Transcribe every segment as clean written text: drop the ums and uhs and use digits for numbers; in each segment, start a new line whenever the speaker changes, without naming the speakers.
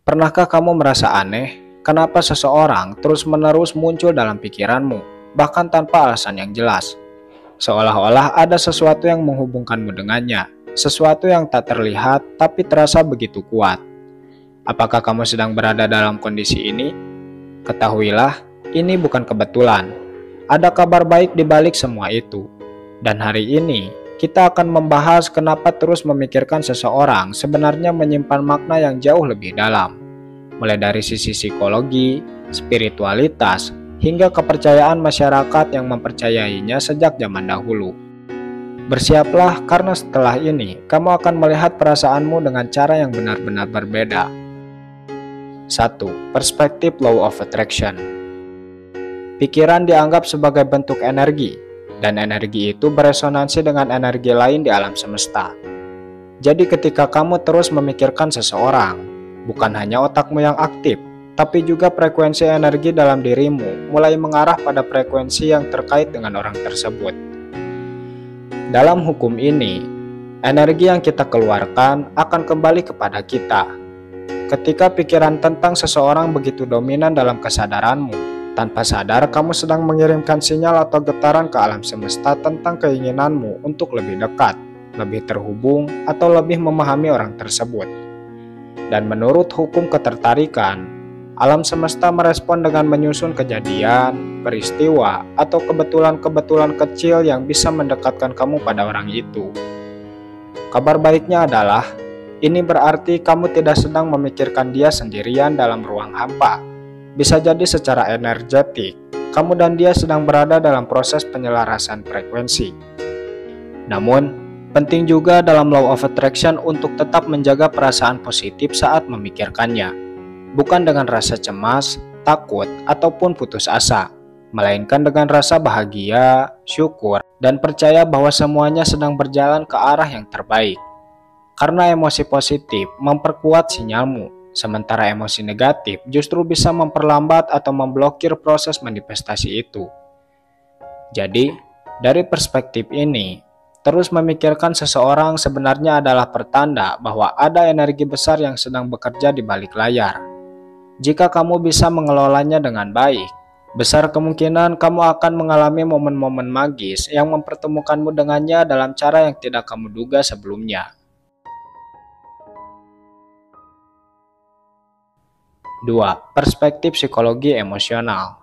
Pernahkah kamu merasa aneh kenapa seseorang terus-menerus muncul dalam pikiranmu, bahkan tanpa alasan yang jelas? Seolah-olah ada sesuatu yang menghubungkanmu dengannya, sesuatu yang tak terlihat tapi terasa begitu kuat. Apakah kamu sedang berada dalam kondisi ini? Ketahuilah, ini bukan kebetulan. Ada kabar baik di balik semua itu. Dan hari ini, kita akan membahas kenapa terus memikirkan seseorang sebenarnya menyimpan makna yang jauh lebih dalam. Mulai dari sisi psikologi, spiritualitas, hingga kepercayaan masyarakat yang mempercayainya sejak zaman dahulu. Bersiaplah karena setelah ini, kamu akan melihat perasaanmu dengan cara yang benar-benar berbeda. 1. Perspektif Law of Attraction. Pikiran dianggap sebagai bentuk energi, dan energi itu beresonansi dengan energi lain di alam semesta. Jadi ketika kamu terus memikirkan seseorang, bukan hanya otakmu yang aktif, tapi juga frekuensi energi dalam dirimu mulai mengarah pada frekuensi yang terkait dengan orang tersebut. Dalam hukum ini, energi yang kita keluarkan akan kembali kepada kita. Ketika pikiran tentang seseorang begitu dominan dalam kesadaranmu, tanpa sadar kamu sedang mengirimkan sinyal atau getaran ke alam semesta tentang keinginanmu untuk lebih dekat, lebih terhubung, atau lebih memahami orang tersebut. Dan menurut hukum ketertarikan, alam semesta merespon dengan menyusun kejadian, peristiwa, atau kebetulan-kebetulan kecil yang bisa mendekatkan kamu pada orang itu. Kabar baiknya adalah, ini berarti kamu tidak sedang memikirkan dia sendirian dalam ruang hampa. Bisa jadi secara energetik, kamu dan dia sedang berada dalam proses penyelarasan frekuensi. Namun, penting juga dalam Law of Attraction untuk tetap menjaga perasaan positif saat memikirkannya. Bukan dengan rasa cemas, takut, ataupun putus asa, melainkan dengan rasa bahagia, syukur, dan percaya bahwa semuanya sedang berjalan ke arah yang terbaik. Karena emosi positif memperkuat sinyalmu, sementara emosi negatif justru bisa memperlambat atau memblokir proses manifestasi itu. Jadi, dari perspektif ini, terus memikirkan seseorang sebenarnya adalah pertanda bahwa ada energi besar yang sedang bekerja di balik layar. Jika kamu bisa mengelolanya dengan baik, besar kemungkinan kamu akan mengalami momen-momen magis yang mempertemukanmu dengannya dalam cara yang tidak kamu duga sebelumnya. 2. Perspektif psikologi emosional.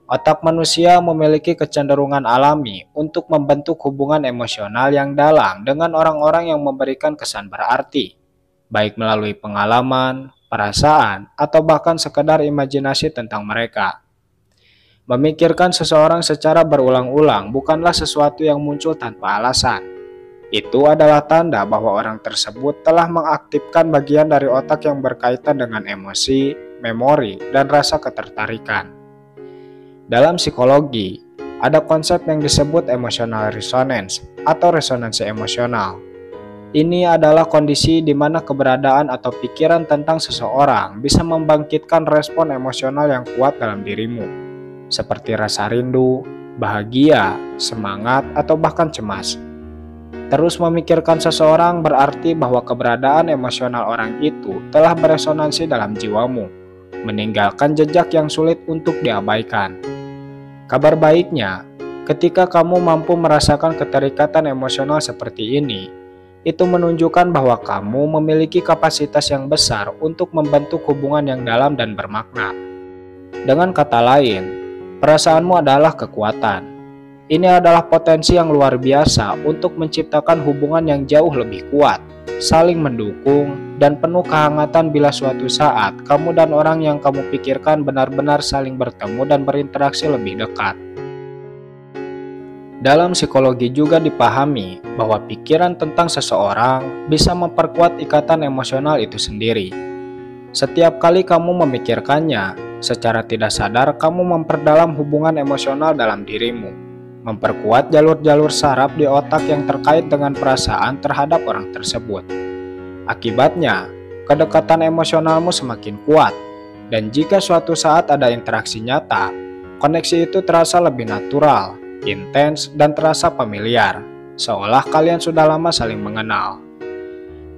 Otak manusia memiliki kecenderungan alami untuk membentuk hubungan emosional yang dalam dengan orang-orang yang memberikan kesan berarti, baik melalui pengalaman, perasaan, atau bahkan sekedar imajinasi tentang mereka. Memikirkan seseorang secara berulang-ulang bukanlah sesuatu yang muncul tanpa alasan. Itu adalah tanda bahwa orang tersebut telah mengaktifkan bagian dari otak yang berkaitan dengan emosi, memori, dan rasa ketertarikan. Dalam psikologi, ada konsep yang disebut emotional resonance atau resonansi emosional. Ini adalah kondisi di mana keberadaan atau pikiran tentang seseorang bisa membangkitkan respon emosional yang kuat dalam dirimu, seperti rasa rindu, bahagia, semangat, atau bahkan cemas. Terus memikirkan seseorang berarti bahwa keberadaan emosional orang itu telah beresonansi dalam jiwamu, meninggalkan jejak yang sulit untuk diabaikan. Kabar baiknya, ketika kamu mampu merasakan keterikatan emosional seperti ini, itu menunjukkan bahwa kamu memiliki kapasitas yang besar untuk membentuk hubungan yang dalam dan bermakna. Dengan kata lain, perasaanmu adalah kekuatan. Ini adalah potensi yang luar biasa untuk menciptakan hubungan yang jauh lebih kuat, saling mendukung, dan penuh kehangatan bila suatu saat kamu dan orang yang kamu pikirkan benar-benar saling bertemu dan berinteraksi lebih dekat. Dalam psikologi juga dipahami bahwa pikiran tentang seseorang bisa memperkuat ikatan emosional itu sendiri. Setiap kali kamu memikirkannya, secara tidak sadar kamu memperdalam hubungan emosional dalam dirimu, memperkuat jalur-jalur saraf di otak yang terkait dengan perasaan terhadap orang tersebut. Akibatnya, kedekatan emosionalmu semakin kuat, dan jika suatu saat ada interaksi nyata, koneksi itu terasa lebih natural, intens, dan terasa familiar, seolah kalian sudah lama saling mengenal.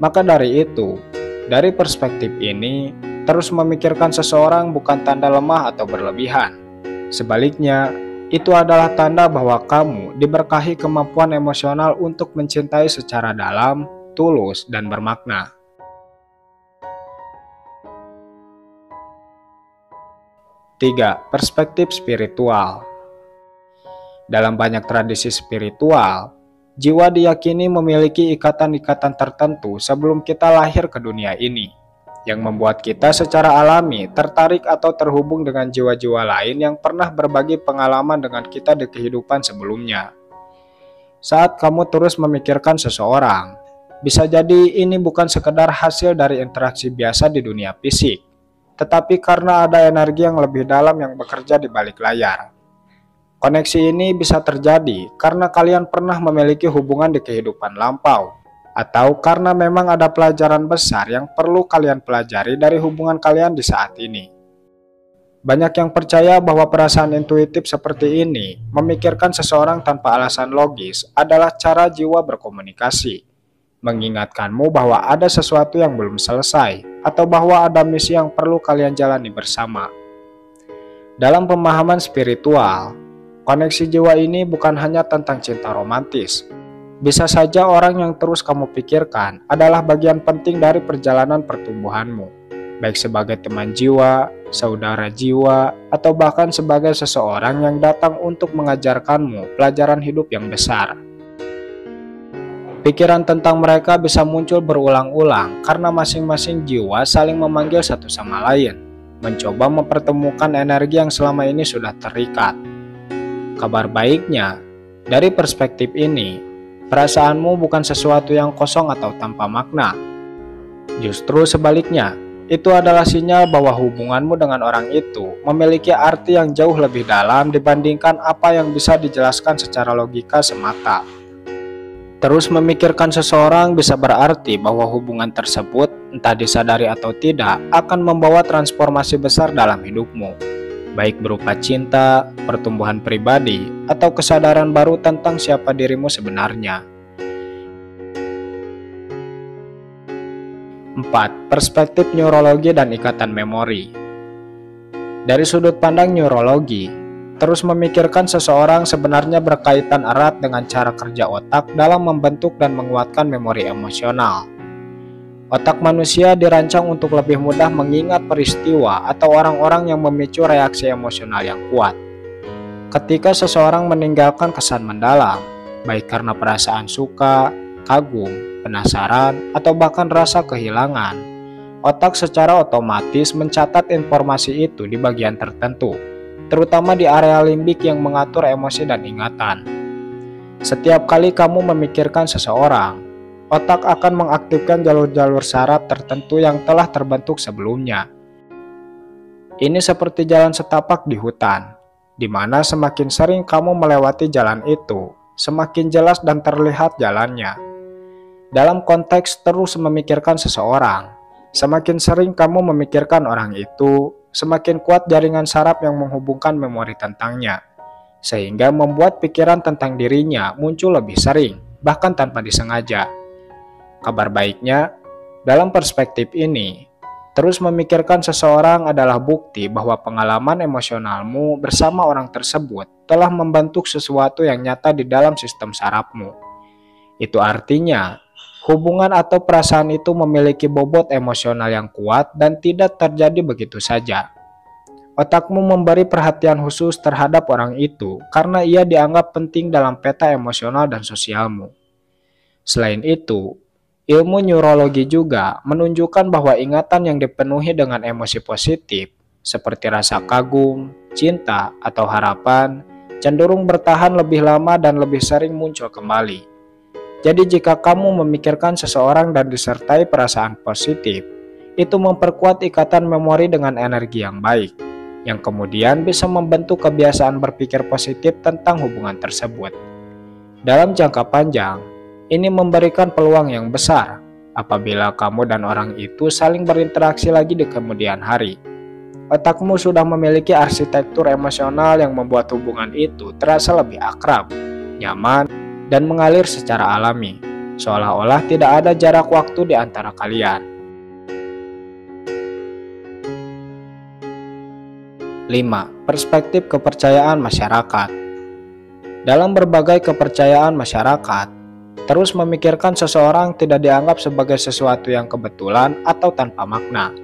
Maka dari itu, Dari perspektif ini, terus memikirkan seseorang bukan tanda lemah atau berlebihan. Sebaliknya, itu adalah tanda bahwa kamu diberkahi kemampuan emosional untuk mencintai secara dalam, tulus, dan bermakna. 3. Perspektif spiritual. Dalam banyak tradisi spiritual, jiwa diyakini memiliki ikatan-ikatan tertentu sebelum kita lahir ke dunia ini, yang membuat kita secara alami tertarik atau terhubung dengan jiwa-jiwa lain yang pernah berbagi pengalaman dengan kita di kehidupan sebelumnya. Saat kamu terus memikirkan seseorang, bisa jadi ini bukan sekedar hasil dari interaksi biasa di dunia fisik, tetapi karena ada energi yang lebih dalam yang bekerja di balik layar. Koneksi ini bisa terjadi karena kalian pernah memiliki hubungan di kehidupan lampau, atau karena memang ada pelajaran besar yang perlu kalian pelajari dari hubungan kalian di saat ini. Banyak yang percaya bahwa perasaan intuitif seperti ini, memikirkan seseorang tanpa alasan logis, adalah cara jiwa berkomunikasi, mengingatkanmu bahwa ada sesuatu yang belum selesai, atau bahwa ada misi yang perlu kalian jalani bersama. Dalam pemahaman spiritual, koneksi jiwa ini bukan hanya tentang cinta romantis. Bisa saja orang yang terus kamu pikirkan adalah bagian penting dari perjalanan pertumbuhanmu, baik sebagai teman jiwa, saudara jiwa, atau bahkan sebagai seseorang yang datang untuk mengajarkanmu pelajaran hidup yang besar. Pikiran tentang mereka bisa muncul berulang-ulang karena masing-masing jiwa saling memanggil satu sama lain, mencoba mempertemukan energi yang selama ini sudah terikat. Kabar baiknya, dari perspektif ini, perasaanmu bukan sesuatu yang kosong atau tanpa makna. Justru sebaliknya, itu adalah sinyal bahwa hubunganmu dengan orang itu memiliki arti yang jauh lebih dalam dibandingkan apa yang bisa dijelaskan secara logika semata. Terus memikirkan seseorang bisa berarti bahwa hubungan tersebut, entah disadari atau tidak, akan membawa transformasi besar dalam hidupmu, baik berupa cinta, pertumbuhan pribadi, atau kesadaran baru tentang siapa dirimu sebenarnya. 4. Perspektif neurologi dan ikatan memori. Dari sudut pandang neurologi, terus memikirkan seseorang sebenarnya berkaitan erat dengan cara kerja otak dalam membentuk dan menguatkan memori emosional. Otak manusia dirancang untuk lebih mudah mengingat peristiwa atau orang-orang yang memicu reaksi emosional yang kuat. Ketika seseorang meninggalkan kesan mendalam, baik karena perasaan suka, kagum, penasaran, atau bahkan rasa kehilangan, otak secara otomatis mencatat informasi itu di bagian tertentu, terutama di area limbik yang mengatur emosi dan ingatan. Setiap kali kamu memikirkan seseorang, otak akan mengaktifkan jalur-jalur saraf tertentu yang telah terbentuk sebelumnya. Ini seperti jalan setapak di hutan, di mana semakin sering kamu melewati jalan itu, semakin jelas dan terlihat jalannya. Dalam konteks terus memikirkan seseorang, semakin sering kamu memikirkan orang itu, semakin kuat jaringan saraf yang menghubungkan memori tentangnya, sehingga membuat pikiran tentang dirinya muncul lebih sering, bahkan tanpa disengaja. Kabar baiknya, dalam perspektif ini, terus memikirkan seseorang adalah bukti bahwa pengalaman emosionalmu bersama orang tersebut telah membentuk sesuatu yang nyata di dalam sistem sarafmu. Itu artinya, hubungan atau perasaan itu memiliki bobot emosional yang kuat dan tidak terjadi begitu saja. Otakmu memberi perhatian khusus terhadap orang itu karena ia dianggap penting dalam peta emosional dan sosialmu. Selain itu, ilmu neurologi juga menunjukkan bahwa ingatan yang dipenuhi dengan emosi positif, seperti rasa kagum, cinta, atau harapan, cenderung bertahan lebih lama dan lebih sering muncul kembali. Jadi jika kamu memikirkan seseorang dan disertai perasaan positif, itu memperkuat ikatan memori dengan energi yang baik, yang kemudian bisa membentuk kebiasaan berpikir positif tentang hubungan tersebut. Dalam jangka panjang, ini memberikan peluang yang besar apabila kamu dan orang itu saling berinteraksi lagi di kemudian hari. Otakmu sudah memiliki arsitektur emosional yang membuat hubungan itu terasa lebih akrab, nyaman, dan mengalir secara alami, seolah-olah tidak ada jarak waktu di antara kalian. 5. Perspektif kepercayaan masyarakat. Dalam berbagai kepercayaan masyarakat, terus memikirkan seseorang tidak dianggap sebagai sesuatu yang kebetulan atau tanpa makna.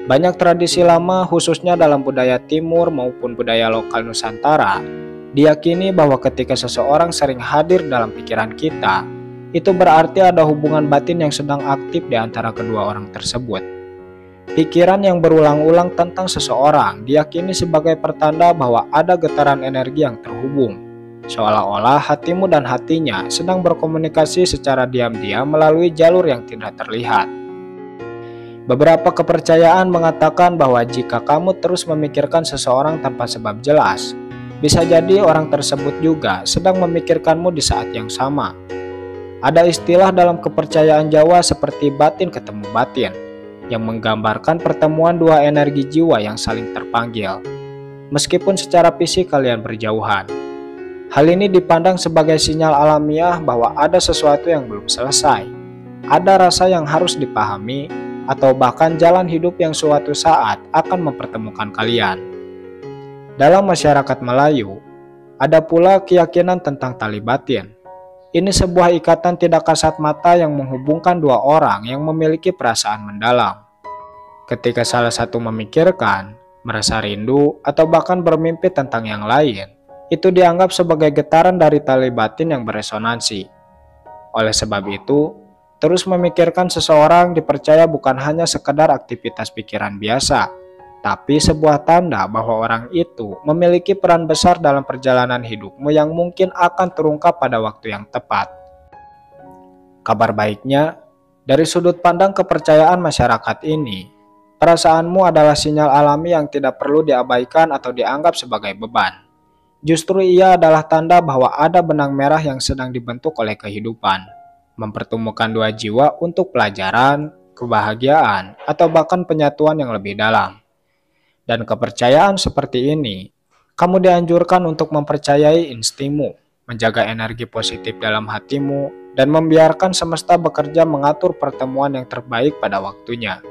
Banyak tradisi lama, khususnya dalam budaya Timur maupun budaya lokal Nusantara, diyakini bahwa ketika seseorang sering hadir dalam pikiran kita, itu berarti ada hubungan batin yang sedang aktif di antara kedua orang tersebut. Pikiran yang berulang-ulang tentang seseorang diyakini sebagai pertanda bahwa ada getaran energi yang terhubung, seolah-olah hatimu dan hatinya sedang berkomunikasi secara diam-diam melalui jalur yang tidak terlihat. Beberapa kepercayaan mengatakan bahwa jika kamu terus memikirkan seseorang tanpa sebab jelas, bisa jadi orang tersebut juga sedang memikirkanmu di saat yang sama. Ada istilah dalam kepercayaan Jawa seperti batin ketemu batin, yang menggambarkan pertemuan dua energi jiwa yang saling terpanggil, meskipun secara fisik kalian berjauhan. Hal ini dipandang sebagai sinyal alamiah bahwa ada sesuatu yang belum selesai, ada rasa yang harus dipahami, atau bahkan jalan hidup yang suatu saat akan mempertemukan kalian. Dalam masyarakat Melayu, ada pula keyakinan tentang tali batin. Ini sebuah ikatan tidak kasat mata yang menghubungkan dua orang yang memiliki perasaan mendalam. Ketika salah satu memikirkan, merasa rindu, atau bahkan bermimpi tentang yang lain, itu dianggap sebagai getaran dari tali batin yang beresonansi. Oleh sebab itu, terus memikirkan seseorang dipercaya bukan hanya sekedar aktivitas pikiran biasa, tapi sebuah tanda bahwa orang itu memiliki peran besar dalam perjalanan hidupmu yang mungkin akan terungkap pada waktu yang tepat. Kabar baiknya, dari sudut pandang kepercayaan masyarakat ini, perasaanmu adalah sinyal alami yang tidak perlu diabaikan atau dianggap sebagai beban. Justru ia adalah tanda bahwa ada benang merah yang sedang dibentuk oleh kehidupan, mempertemukan dua jiwa untuk pelajaran, kebahagiaan, atau bahkan penyatuan yang lebih dalam. Dan kepercayaan seperti ini, kamu dianjurkan untuk mempercayai instingmu, menjaga energi positif dalam hatimu, dan membiarkan semesta bekerja mengatur pertemuan yang terbaik pada waktunya.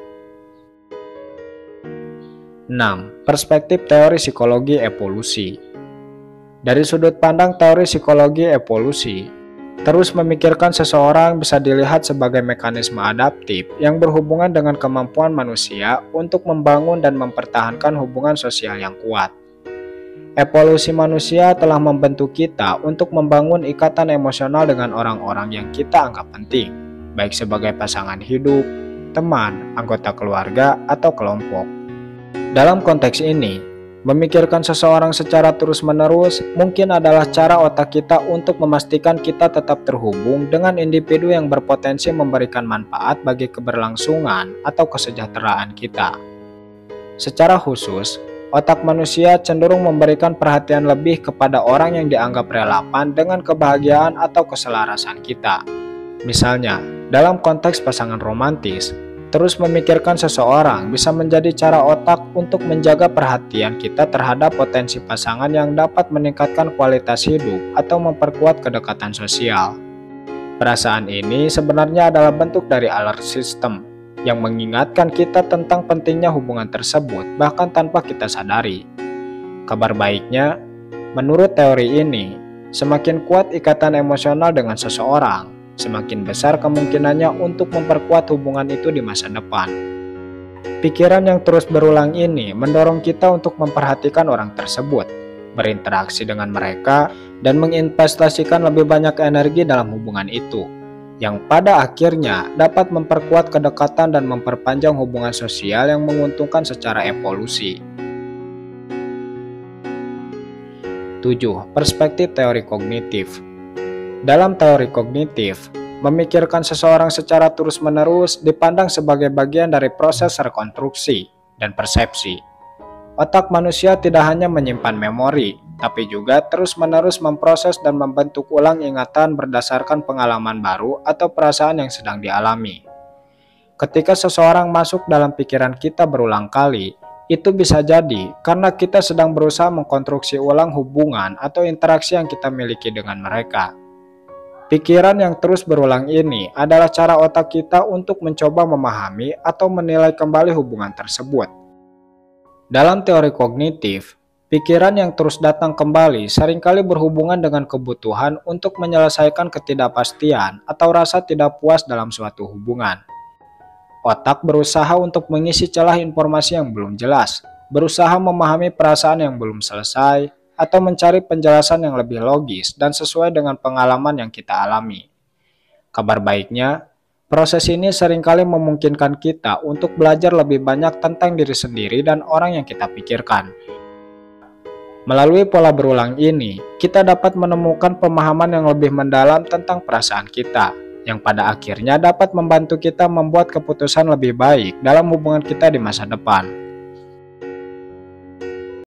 6. Perspektif teori psikologi evolusi. Dari sudut pandang teori psikologi evolusi, terus memikirkan seseorang bisa dilihat sebagai mekanisme adaptif yang berhubungan dengan kemampuan manusia untuk membangun dan mempertahankan hubungan sosial yang kuat. Evolusi manusia telah membentuk kita untuk membangun ikatan emosional dengan orang-orang yang kita anggap penting, baik sebagai pasangan hidup, teman, anggota keluarga, atau kelompok. Dalam konteks ini, memikirkan seseorang secara terus-menerus mungkin adalah cara otak kita untuk memastikan kita tetap terhubung dengan individu yang berpotensi memberikan manfaat bagi keberlangsungan atau kesejahteraan kita. Secara khusus, otak manusia cenderung memberikan perhatian lebih kepada orang yang dianggap relevan dengan kebahagiaan atau keselarasan kita. Misalnya, dalam konteks pasangan romantis, terus memikirkan seseorang bisa menjadi cara otak untuk menjaga perhatian kita terhadap potensi pasangan yang dapat meningkatkan kualitas hidup atau memperkuat kedekatan sosial. Perasaan ini sebenarnya adalah bentuk dari alert system yang mengingatkan kita tentang pentingnya hubungan tersebut bahkan tanpa kita sadari. Kabar baiknya, menurut teori ini, semakin kuat ikatan emosional dengan seseorang, semakin besar kemungkinannya untuk memperkuat hubungan itu di masa depan. Pikiran yang terus berulang ini mendorong kita untuk memperhatikan orang tersebut, berinteraksi dengan mereka, dan menginvestasikan lebih banyak energi dalam hubungan itu, yang pada akhirnya dapat memperkuat kedekatan dan memperpanjang hubungan sosial yang menguntungkan secara evolusi. 7. Perspektif teori kognitif. Dalam teori kognitif, memikirkan seseorang secara terus-menerus dipandang sebagai bagian dari proses rekonstruksi dan persepsi. Otak manusia tidak hanya menyimpan memori, tapi juga terus-menerus memproses dan membentuk ulang ingatan berdasarkan pengalaman baru atau perasaan yang sedang dialami. Ketika seseorang masuk dalam pikiran kita berulang kali, itu bisa jadi karena kita sedang berusaha mengkonstruksi ulang hubungan atau interaksi yang kita miliki dengan mereka. Pikiran yang terus berulang ini adalah cara otak kita untuk mencoba memahami atau menilai kembali hubungan tersebut. Dalam teori kognitif, pikiran yang terus datang kembali seringkali berhubungan dengan kebutuhan untuk menyelesaikan ketidakpastian atau rasa tidak puas dalam suatu hubungan. Otak berusaha untuk mengisi celah informasi yang belum jelas, berusaha memahami perasaan yang belum selesai, atau mencari penjelasan yang lebih logis dan sesuai dengan pengalaman yang kita alami. Kabar baiknya, proses ini seringkali memungkinkan kita untuk belajar lebih banyak tentang diri sendiri dan orang yang kita pikirkan. Melalui pola berulang ini, kita dapat menemukan pemahaman yang lebih mendalam tentang perasaan kita, yang pada akhirnya dapat membantu kita membuat keputusan lebih baik dalam hubungan kita di masa depan.